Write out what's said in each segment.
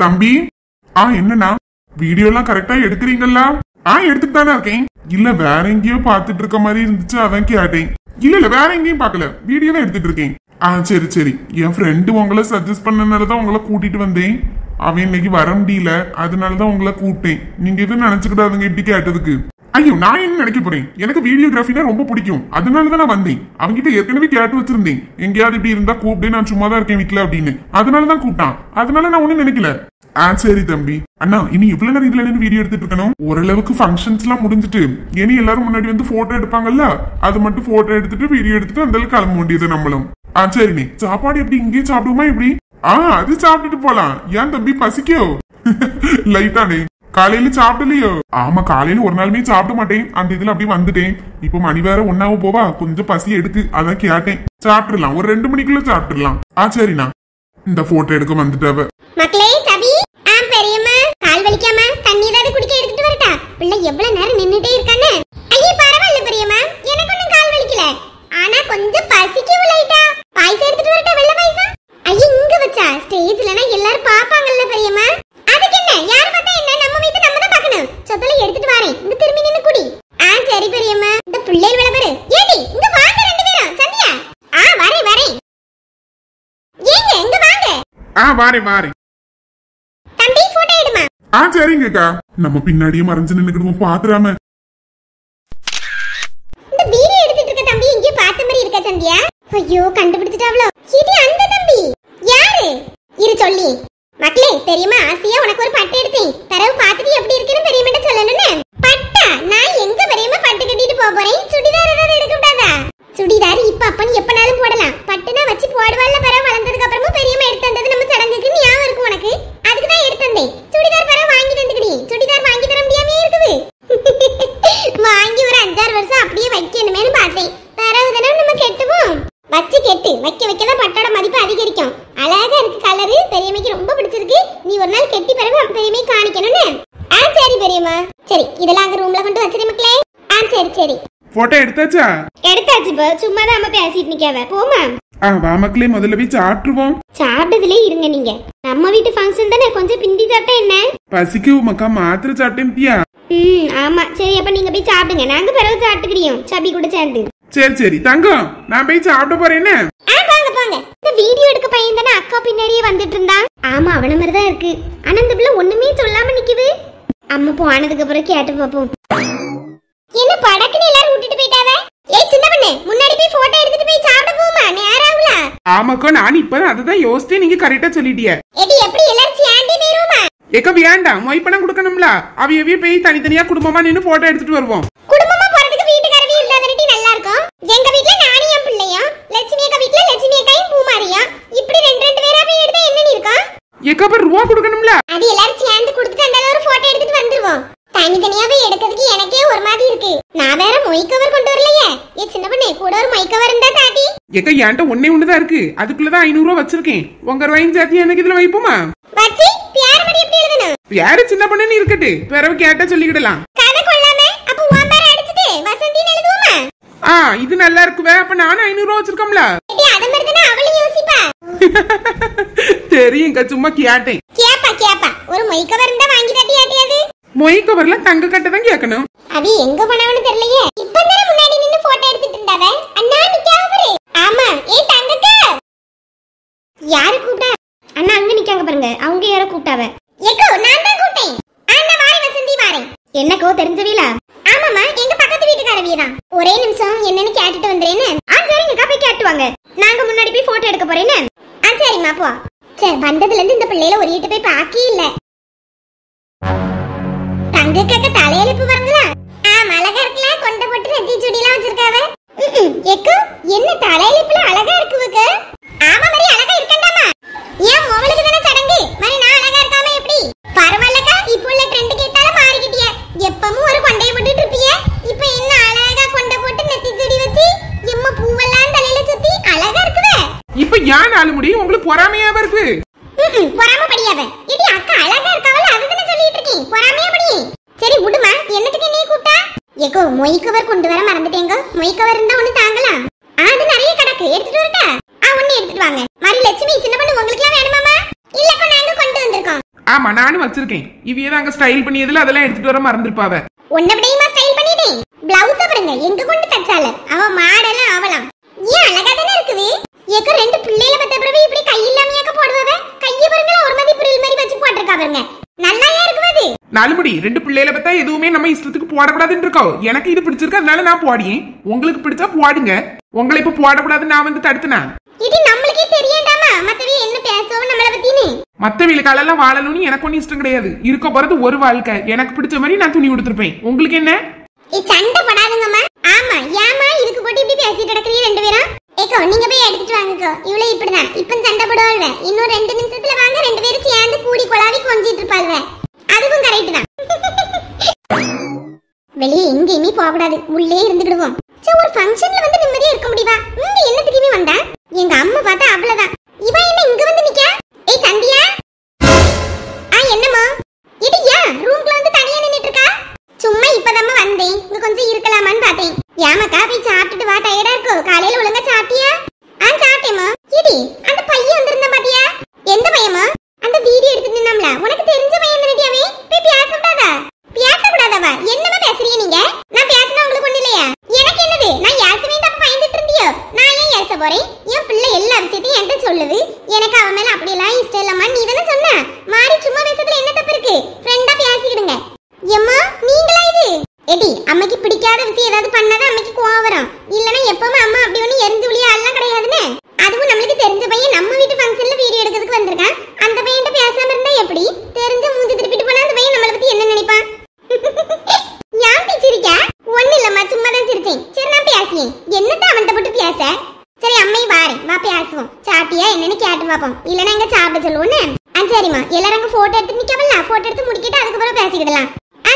தம்பி, என்னன்னா வீடியோ எல்லாம் கரெக்டா எடுக்கிறீங்களா? எடுத்துட்டு தானே இருக்கேன். இல்ல வேற எங்கேயோ பாத்துட்டு இருக்க மாதிரி இருந்துச்சு, அதான் கேட்டேன். இல்ல வேற எங்கேயும் பாக்கல, வீடியோ தான் எடுத்துட்டு இருக்கேன். சரி சரி. என் ஃப்ரெண்டு உங்களை சஜஸ்ட் பண்ணனாலதான் உங்களை கூட்டிட்டு வந்தேன். அவன் இன்னைக்கு வர முடியல, அதனாலதான் உங்களை கூப்பிட்டேன். நீங்க எதுவும் நினைச்சுக்கிட்டாதுங்க இப்படி கேட்டதுக்கு. ஐயோ, நான் என்ன நினைக்க போறேன்? எனக்கு வீடியோகிராஃபினா ரொம்ப பிடிக்கும், அதனாலதான் நான் வந்தேன். அவங்கிட்ட ஏற்கனவே கேட்டு வச்சிருந்தேன், எங்கேயாவது இப்படி இருந்தா கூப்பிட்டு, நான் சும்மா தான் இருக்கேன் வீட்டுல அப்படின்னு. அதனாலதான் கூப்பிட்டான். அதனால நான் ஒண்ணும் நினைக்கல. சரி தம்பி. அண்ணா, இனி எவ்வளவு நேரம் இதுல நின்று வீடியோ எடுத்துட்டு இருக்கணும்? ஓரளவுக்கு ஃபங்க்ஷன்ஸ் எல்லாம் முடிஞ்சிட்டு இனி எல்லாரும் முன்னாடி வந்து போட்டோ எடுப்பாங்கல்ல, அது மட்டும் போட்டோ எடுத்துட்டு வீடியோ எடுத்துட்டு அந்த கிளம்ப வேண்டியது நம்மளும். சரிண்ணே. சாப்பாடு எப்படி இங்கே சாப்பிடுமா எப்படி? அது சாப்பிட்டுட்டு போலாம். ஏன் தம்பி பசிக்கோ? லைட்டானே. காலையில சாப்பிடலையோ? ஆமா, காலையில ஒரு நாளுமே சாப்பிட மாட்டேன். அந்த இதுல அப்படியே வந்துட்டேன். இப்ப மணி வேற ஒன்னாவும் போவா, கொஞ்சம் பசி எடுக்கு, அதான் கேட்டேன். சாப்பிட்டுலாம், ஒரு 2 மணிக்குள்ள சாப்பிட்டுலாம். சரிண்ணா. இந்த போட்டோ எடுக்க வந்துட்டவ. மக்களே, சபி, பெரியம்மா, கால் வலிக்காம தண்ணி ஏதாவது குடிக்க எடுத்துட்டு வரட்டா? பிள்ளை எவ்வளவு நேரம் நின்னுட்டே இருக்கானே. ஐயே பரவாயில்ல பெரியம்மா, எனக்கு ஒண்ணும் கால் வலிக்கல. ஆனா கொஞ்சம் பசிக்கும் லைட்டா. பாய்ஸ் எடுத்துட்டு வரட்டா? வெள்ளை பாய்ஸா? ஐயே இங்க வச்சா ஸ்டேஜ்லனா எல்லாரும் பாப்பாங்கல்ல பெரியம்மா. அதுக்கு என்ன, யார் பார்த்தா என்ன, நம்ம வீட்டு நம்ம தான் பார்க்கணும். சொத்தல எடுத்துட்டு வரேன், இங்க திரும்பி நின்னு குடி. சரி பெரியம்மா. இந்த பிள்ளை வெள்ள பாரு. ஏடி இங்க வாங்க ரெண்டு பேரும். சந்தியா, வரேன். ஏங்க இங்க வாங்க. வாரேன். தம்பி போட்டோ எடுமா. சரிங்கக்கா. நம்ம பின்னாடியே மறைஞ்சு நின்னுக்கிடுவோம், பாத்துறாம. இந்த வீடியோ எடுத்துட்டு இருக்க தம்பி இங்கே பார்த்த மாதிரி இருக்கா சந்தியா? ஐயோ கண்டுபிடிச்சிட்டாவளோ. இது அந்த தம்பி யாரு? இரு சொல்லி. மக்களே, பெரியம்மா ஆசையா உனக்கு ஒரு பட்டு எடுத்தேன். தரவு பார்த்துட்டு எப்படி இருக்குன்னு பெரியம்மாட்ட சொல்லணும்னு. பட்டா? நான் எங்க பெரியம்மா பட்டு கட்டிட்டு போறேன். சுடிதார் ஏதாவது எடுக்க கூடாதா? சுடிதார் இப்ப அப்பன் எப்பனாலும் போடலாம். பட்டுனா வச்சு போடுவாள்ல. பரவ வளர்ந்ததுக்கு அப்புறமா பெரியம்மா எடுத்து தந்தது நம்ம சடங்குக்கு ஞாபகம் இருக்கும் உனக்கு. அதுக்கு தான் எடுத்து தந்தேன். சுடிதார் பரவ வாங்கி தந்துக்கிடி. சுடிதார் வாங்கி தர முடியாமே இருக்குது. வாங்கி ஒரு 5-6 வருஷம் அப்படியே வைக்கணுமேனு பார்த்தேன். பரவ தானே நம்ம கெட்டுவோம். வச்சு கெட்டு வைக்கதான் பட்டோட மதிப்பு அதிகரிக்கும். அழகா இருக்கு கலரு, பெரியம்மைக்கு ரொம்ப பிடிச்சிருக்கு. நீ ஒரு நாள் கெட்டி பிறகு பெரியம்மை காணிக்கணும்னு. சரி பெரியம்மா. சரி, இதெல்லாம் அங்க ரூம்ல கொண்டு வச்சிரு மக்களே. சரி. போட்டோ எடுத்தாச்சா? எடுத்தாச்சு. சும்மா தான் நம்ம பேசிட்டு நிக்காவ. போமா. வா மக்களே, முதல்ல போய் சாப்பிட்டுருவோம். சாப்பிட்டதுலே இருங்க நீங்க. நம்ம வீட்டு ஃபங்க்ஷன் தானே, கொஞ்சம் பிந்தி சாப்பிட்டா என்ன? பசிக்கும் மக்கா, மாத்திரை சாப்பிட்டேன்ட்டியா? ஆமா. சரி, அப்ப நீங்க போய் சாப்பிடுங்க, நாங்க பிறகு சாப்பிட்டுக்கிறோம் சபி கூட சேர்ந்து. சரி தங்கம், நான் போய் சாப்பிட போறேன்னு. வாங்க. இந்த வீடியோ எடுக்க பையன் தானே அக்கா பின்னாடியே வந்துட்டு இருந்தான். ஆமா, அவன மாதிரி தான் இருக்கு. ஆனா இந்த பிள்ளை ஒண்ணுமே சொல்லாம நிக்குது. அம்மா போனதுக்கு அப்புறம் கேட்டு பாப்போம். என்ன படக்குன்னு எல்லாரும் விட்டுட்டு போயிட்டாவே? சின்ன பண்ணு, முன்னாடி போய் போட்டோ எடுத்துட்டு போய் சாப்பிட போமா? நேரம் ஆகுல? ஆமாக்கா, நான் இப்பதான் அததான் யோசிச்சேன். நீங்க கரெக்டா சொல்லிட்டிய. எப்படி எல்லாரும் சேர்ந்தே போயிருவோமா? ஏக்கா வேண்டாம், மொய்ப்பணம் கொடுக்கணும்ல. அவியவே போய் தனித்தனியா குடும்பமா நின்னு போட்டோ எடுத்துட்டு வருவோம். குடும்பமா போறதுக்கு வீட்டுக்காரவே இல்லாதட்டி நல்லா இருக்கும். எங்க வீட்ல நானும் என் பிள்ளையும், லட்சுமி அக்கா வீட்ல லட்சுமி அக்காயும் பூமாரியும், இப்படி 2 பேரா போய் எடுத்தா என்னன்னு இருக்கும்? ஏக்கா அப்ப ரூபா கொடுக்கணும்ல. அது எல்லாரும் சேர்ந்து கொடுத்துட்டு அந்த ஒரு போட்டோ எடுத்துட்டு வந்துருவோம். தனித்தனியா போய் எடுக்கிறதுக்கு எனக்கே ஒரு மாதிரி இருக்கு. நான் வேற மொய் கவர் கொண்டு வரலையே. சின்ன பண்ணே, கூட ஒரு மொய் கவர் இருந்தா தாட்டி. ஏக்கா என்கிட்ட ஒண்ணுதான் இருக்கு, அதுக்குள்ளதான் 500 ரூபா வச்சிருக்கேன். உங்க ரூபாயும் சேர்த்து எனக்கு இதுல வைப்போமா? வச்சி பேர் படி எப்படி எழுதணும்? யாரு சின்ன பண்ணு இருக்கட்டு, பிறகு கேட்டா சொல்லிக்கிடலாம். கதை கொள்ளாம அப்ப உன் பேர் அடிச்சிட்டு வசந்தின்னு எழுதுவோமா? இது நல்லா இருக்குவே. அப்ப நானும் 500 ரூபா வச்சிருக்கோம்ல. அத மாதிரி தானே அவளும் யோசிப்பா. தெரியுங்க, சும்மா கேட்டேன். கேப்பா ஒரு மொய் கவர் இருந்தா வாங்கி தட்டியாட்டியாது. மொய் கவர்ல தங்க கட்ட தான் கேட்கணும். அது எங்க போனவனு தெரியலையே. இப்பதான் முன்னாடி நின்னு போட்டோ எடுத்துட்டு இருந்தாவ. அண்ணா நிக்காவ பாரு. ஆமா. தங்கக்கா யாரு கூப்பிட்டா? அண்ணா அங்க நிக்காங்க பாருங்க, அவங்க யாரோ கூப்பிட்டாவ. ஏக்கோ நான் தான் கூப்பிட்டேன். அண்ணா வாரி வசந்தி வாரேன். என்னக்கோ தெரிஞ்சவீல? ஆமாமா, எங்க பக்கத்து வீட்டுக்காரவிய தான். ஒரே நிமிஷம் என்னன்னு கேட்டுட்டு வந்தேன்னு. சரிங்கக்கா, போய் கேட்டு வாங்க. நாங்க முன்னாடி போய் போட்டோ எடுக்க போறேன்னு. சரிம்மா போ. சரி, வந்ததுல இருந்து இந்த பிள்ளையில ஒரு வீட்டு போய் பாக்கி இல்ல. தங்கக்கா தலையெழுப்பு பாருங்களா? அழகா இருக்குல. கொண்ட போட்டு நெத்தி சுடிலாம் வச்சிருக்காவ. ஏக்கோ என்ன தலையெழுப்புல அழகா இருக்குவுக்கு? ஆமா மாதிரி அழகா இருக்கண்டாமா. ஏன் உங்களுக்கு தான சடங்கு மாதிரி நான் அழகா இருக்காம எப்படி? பரவாயில்லக்கா, இப்போ உள்ள ட்ரெண்டுக்கு ஏத்தால மாறிக்கிட்டிய. எப்பவும் ஒரு கொண்டைய போட்டுட்டு இருப்பிய, இப்போ என்ன அழகா கொண்ட போட்டு நெத்தி சுடி வச்சு எம்மா பூவெல்லாம் தலையில சுத்தி அழகா இருக்குவே. இப்போ ஏன் நாலு முடி உங்களுக்கு பொறாமையாவ இருக்கு? பொறாம படியாவ. இது அக்கா அழகா இருக்காவல, அதுதானே சொல்லிட்டு இருக்கேன். பொறாமையா படி. சரி விடுமா, என்னத்துக்கு நீ கூட்டா? ஏக்கோ மொய் கவர் கொண்டு வர மறந்துட்டேங்க. மொய் கவர் இருந்தா ஒண்ணு தாங்கலாம். அது நிறைய கிடக்கு, எடுத்துட்டு வரட்டா? ஒண்ணு எடுத்துட்டு வாங்க. மாதிரி லட்சுமி சின்ன பண்ணு உங்களுக்கு எல்லாம் வேணுமாமா? இல்லக்கோ நாங்க கொண்டு வந்திருக்கோம். ஆமா நானும் வச்சிருக்கேன். இவையதான் அங்க ஸ்டைல் பண்ணியதுல அதெல்லாம் எடுத்துட்டு வர மறந்துருப்பாவ. உன்னை விடையுமா ஸ்டைல் பண்ணிட்டேன். பிளவுஸ் பாருங்க எங்க கொண்டு தச்சால அவ மாடெல்லாம் ஆவலாம். ஏன் அழகா தானே இருக்குது. ஏக்க ரெண்டு பிள்ளையில பத்த பிறகு இப்படி கை இல்லாமையாக்க போடுவாவ. கைய பாருங்க ஒரு மாதிரி பிரில் மாதிரி வச்சு போட்டுருக்கா பாருங்க. நல்லாயா இருக்குது. நாலுமுடி ரெண்டு பிள்ளையில பார்த்தா எதுவுமே நம்ம இஷ்டத்துக்கு போடக்கூடாதுன்னு இருக்கோம். எனக்கு இது பிடிச்சிருக்கு அதனால நான் போடியேன். உங்களுக்கு பிடிச்சா போடுங்க. உங்களை இப்ப போடக்கூடாது நான் வந்து தடுத்துனா இது நம்மளுக்கே தெரியாதாமா. மத்தவே என்ன பேசவும் நம்மள பத்தினே. மத்த வீலுக்காலெல்லாம் வாழணும்னு எனக்கு ஒன்னும் இஷ்டம் கிடையாது. இருக்க போறது ஒரு வாழ்க்கை. எனக்கு பிடிச்ச மாதிரி நான் துணி கொடுத்துருப்பேன். உங்களுக்கு என்ன? சண்டை படாதுங்கம்மா. ஆமா ஏமா இதுக்கு போட்டு இப்படி பேசிட்டு கிடக்குறீங்க ரெண்டு பேரும். ஏக்கோ நீங்க போய் எடுத்துட்டு வாங்கக்கோ. இவ்வளவு இப்படிதான் இப்ப சண்டை போடுவாள்வ. இன்னும் 2 நிமிஷத்துல வாங்க ரெண்டு பேரும் சேர்ந்து கூடி கொளாவி கொஞ்சிட்டு இருப்பாள்வ. அதுவும் கரெக்ட் தான். வெளியே எங்கேயுமே போக கூடாது. உள்ளே இருந்துக்கிடுவோம். ஒரு ஃபங்க்ஷன்ல வந்து நிம்மதியா இருக்க முடியுமா? இங்க என்ன திரும்பி வந்தா? எங்க அம்மா பார்த்தா அவ்வளவுதான். இவ என்ன இங்க வந்து நிக்கா? ஏய் சந்தியா. என்னம்மா? இடியா ரூம்ல வந்து தனியா நின்னுட்டு இருக்கா? சும்மா இப்பதம்மா வந்தேன். இங்க கொஞ்சம் இருக்கலாமான்னு பார்த்தேன். ஏமாக்கா போய் சாப்பிட்டுட்டு வா. டயர்டா இருக்கோ? காலையில ஒழுங்கா சாப்பிட்டியா? சாப்பிட்டேம்மா. இடி அந்த பையன் வந்திருந்தா பாத்தியா? எந்த பையமா? அந்த வீடியோ எடுத்து நின்னாம்ல. உனக்கு தெரிஞ்ச பையன் தானே? போய் பேசக்கூடாதா? பேசக்கூடாதவா? என்னமா பேசுறீங்க நீங்க? நான் பேசினா உங்களுக்கு ஒண்ணு இல்லையா? எனக்கு என்னது? நான் யாசுமே தப்ப பயந்துட்டு இருந்தியோ? நான் ஏன் ஏச போறேன்? என் பிள்ளை எல்லா விஷயத்தையும் என்கிட்ட சொல்லுது. எனக்கு அவன் மேல அப்படி எல்லாம் இஷ்டம் இல்லம்மா. நீ தானே சொன்ன. மாறி சும்மா பேசுறதுல என்ன தப்பு இருக்கு? ஃப்ரெண்டா பேசிக்கிடுங்க. எம்மா நீங்களா இது? எடி அம்மைக்கு பிடிக்காத விஷயம் ஏதாவது பண்ணாதான் அம்மைக்கு கோவம் வரும். இல்லனா எப்பவுமே அம்மா அப்படி ஒண்ணு எரிஞ்சு விழியா எல்லாம் கிடையாதுன்னு. அதுவும் நம்மளுக்கு தெரிஞ்ச பையன் நம்ம வீட்டு ஃபங்க்ஷன்ல வீடியோ எடுக்கிறதுக்கு வந்திருக்கான். அந்த பையன்ட்ட பேசாம இருந்தா எப்படி? தெரிஞ்ச மூஞ்சி திருப்பிட்டு போனா அந்த பையன் நம்மளை பத்தி என்ன நினைப்பான்? ஏன் பேசிருக்கா? ஒண்ணு இல்லம்மா சும்மா தான் சிரிச்சேன். சரி நான் பேசியேன். என்னத்தான் அவன்கிட்ட போட்டு பேச? சரி அம்மை வாரேன் வா பேசுவோம். சாப்பிட்டியா என்னன்னு கேட்டு பார்ப்போம். இல்லனா இங்க சாப்பிட சொல்லுவோன்னு. சரிம்மா எல்லாரும் அங்க போட்டோ எடுத்து நிக்கவல்ல. போட்டோ எடுத்து முடிக்கிட்டு அதுக்கப்புறம் பேசிக்கிடலாம்.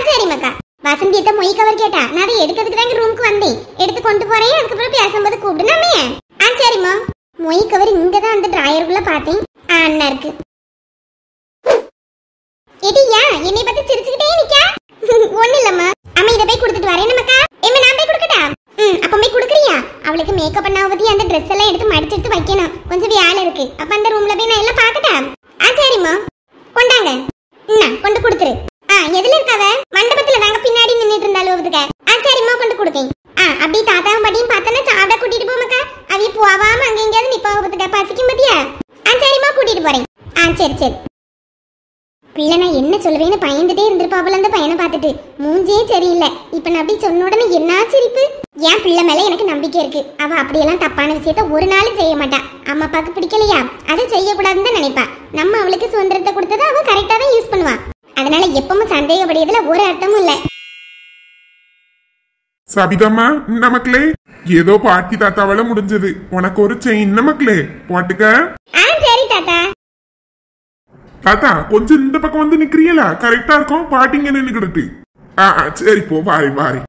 சரிம்மாக்கா. வசந்தியத்தை மொய் கவர் கேட்டா நான் அதை எடுக்கிறதுக்கு தான் ரூமுக்கு வந்தேன். எடுத்து கொண்டு போறேன். அதுக்கப்புறம் பேசும்போது கூப்பிடுனாமே. சரிம்மா. மொய் கவர் இங்கதான் அந்த டிராயருக்குள்ள பார்த்தேன். அண்ணா இருக்கு. எடியா என்னை பத்தி சிரிச்சுக்கிட்டே நிக்கா? ஒண்ணு இல்லம்மா. அம்மா இதை போய் கொடுத்துட்டு வரேன் நமக்கா. ஏமா நான் போய் கொடுக்கட்டா? அப்ப போய் கொடுக்குறியா? அவளுக்கு மேக்கப் பண்ணாவ பத்தி அந்த ட்ரெஸ் எல்லாம் எடுத்து மடிச்சு எடுத்து வைக்கணும். கொஞ்சம் வேலை இருக்கு. அப்ப அந்த ரூம்ல போய் நான் எல்லாம் பாக்கட்டா? சரிம்மா கொண்டாங்க. கொண்டு கொடுத்துரு. எதுல இருக்காவ? மண்டபத்துல தாங்க பின்னாடி நின்னுட்டு இருந்தாலும் ஒதுக்க. சரிம்மா கொண்டு கொடுக்கேன். அப்படியே தாத்தாவும் பாட்டியும் பார்த்தனா சாப்பிட கூட்டிட்டு போமக்கா. அவைய போவாம அங்க எங்கேயாவது நிப்பாவ பத்துக்க பசிக்கும் பத்தியா? சரிம்மா கூட்டிட்டு போறேன். சரி சரி. பிள்ளை நான் என்ன சொல்லுவேன்னு பயந்துட்டே இருந்திருப்பாப்புல அந்த பையனை பார்த்துட்டு. மூஞ்சே சரியில்லை. இப்ப நான் அப்படி சொன்ன உடனே என்ன சிரிப்பு. என் பிள்ளை மேல எனக்கு நம்பிக்கை இருக்கு. அவ அப்படியெல்லாம் தப்பான விஷயத்த ஒரு நாளும் செய்ய மாட்டா. அம்மா அப்பாவுக்கு பிடிக்கலையா அதை செய்யக்கூடாதுன்னு தான் நினைப்பா. நம்ம அவளுக்கு சுதந்திரத்தை கொடுத்ததை அவ கரெக்டா தான் யூஸ் பண்ணுவா. அதனால எப்பவும் சந்தேகப்படியதுல ஒரு அர்த்தமும் இல்ல. சபிதம்மா நமக்களே ஏதோ பாட்டி தாத்தாவால முடிஞ்சது. உனக்கு ஒரு செயின் நமக்களே போட்டுக்க. சரி தாத்தா. தாத்தா கொஞ்சம் இந்த பக்கம் வந்து நிக்கிறீங்களா? கரெக்டா இருக்கும். பாட்டிங்க நின்னுக்கிட்டு. சரி போ வாரி வாரி.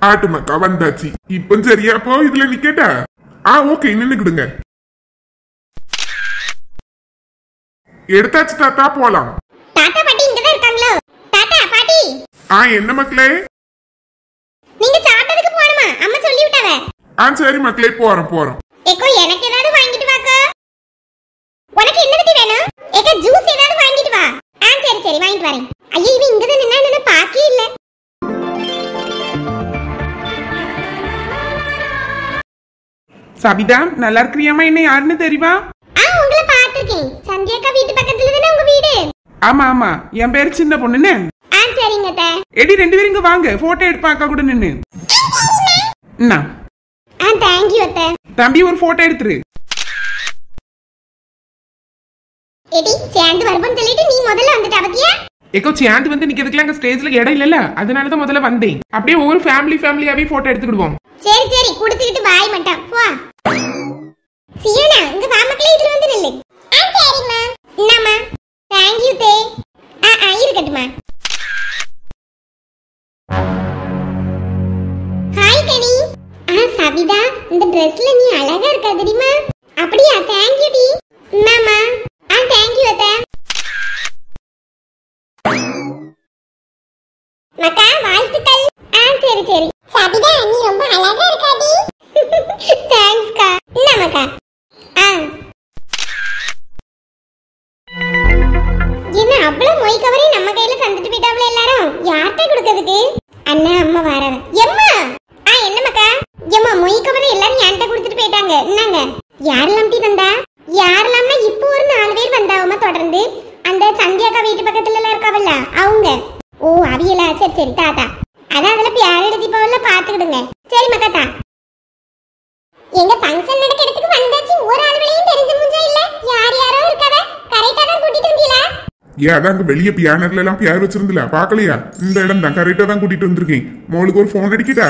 ஆட்டு மக்கா வந்தாச்சு. இப்ப சரியா போ. இதுல நிக்கட்டா? ஓகே நின்னுக்கிடுங்க. எடுத்தாச்சு தாத்தா போலாம். தாத்தா பாட்டி இங்க தான் இருக்காங்களோ? தாத்தா பாட்டி. என்ன மக்களே? நீங்க சாப்பிட்டதுக்கு போணுமா? அம்மா சொல்லி விட்டாவே. சரி மக்களே போறோம் போறோம். ஏக்கோ எனக்கு ஏதாவது வாங்கிட்டு வாக்கோ. உனக்கு என்னது வேணும்? ஏக்கா ஜூஸ் ஏதாவது வாங்கிட்டு வா. சரி சரி வாங்கிட்டு வரேன். ஐயோ இவ இங்க தான் நின்னா என்ன பாக்கே இல்ல. சபிதா நல்லா இருக்கிறியாமா? என்ன யாருன்னு தெரியுமா? உங்களை பாத்துக்கேன். சந்தியாக்கா வீட்டு பக்கத்துல தானே உங்க வீடு? ஆமா ஆமா என் பேரு சின்ன பொண்ணுன்னு. சரிங்க அத்தை. எடி ரெண்டு பேரும் இங்க வாங்க போட்டோ எடுப்பா அக்கா கூட நின்னு. தேங்க் யூ அத்தை. தம்பி ஒரு போட்டோ எடுத்துரு. எடி சேர்ந்து வரணும்னு சொல்லிட்டு நீ முதல்ல வந்துட்ட பத்தியா? ஏக்கோ சேர்ந்து வந்து நிக்கிறதுக்குலாம் அங்க ஸ்டேஜ்ல இடம் இல்லல. அதனால தான் முதல்ல வந்தேன். அப்படியே ஒவ்வொரு ஃபேமிலியாவே போட்டோ எடுத்துக்கிடுவோம். சரி சரி குடுத்துக்கிட்டு பாய் மட்டும் போ. சியோனா இங்க வாமக்களே இதுல வந்து நில்லு. சரிம்மா. என்னம்மா? தேங்க் யூ தே. இருக்கட்டுமா. ஹாய் கனி. சபிதா இந்த Dressல நீ அழகா இருக்க தெரியுமா? அப்படியே தேங்க் யூ டி. என்னம்மா? தேங்க் யூ அத்தை. மக்கா வாழ்த்துக்கள். சரி சரி. சபிதா நீ ரொம்ப அழகா இருக்காடி. தேங்க்ஸ் கா. என்ன மக்கா? யார்கிட்ட கொடுக்கிறதுக்கு? அண்ணா அம்மா வராங்க. எம்மா என்னமாக்கா? எம்மா மொய் கவர் எல்லாரும் என்கிட்ட கொடுத்துட்டு போயிட்டாங்க. என்னங்க யாரெல்லாம் டீ தந்தா? யாரெல்லாம்னா இப்போ ஒரு 4 பேர் வந்தாவமா தொடர்ந்து. அந்த சந்தியாக்கா வீட்டு பக்கத்துல எல்லாம் இருக்காவல்ல அவங்க. ஓ அவியலா? சரி சரி தாத்தா. அதான் அதுல பேர் எழுதி போவல பாத்துக்கிடுங்க. சரி மக்கா. எங்க ஃபங்க்ஷன் நடக்க இடத்துக்கு வந்தாச்சு. ஒரு ஆளுவளையும் தெரிஞ்ச முஞ்சா இல்ல. யார் யாரோ இருக்காவ. கரெக்ட்டா தான் கூட்டிட்டு வந்தீங்களா? அதான் அங்க வெளிய பியானர்ல எல்லாம் பேர் வச்சிருந்தல பாக்கலையா? இந்த இடம் தான் கரெக்டா தான் கூட்டிட்டு வந்திருக்கேன். மோளுக்கு ஒரு போன் அடிக்கிட்டா?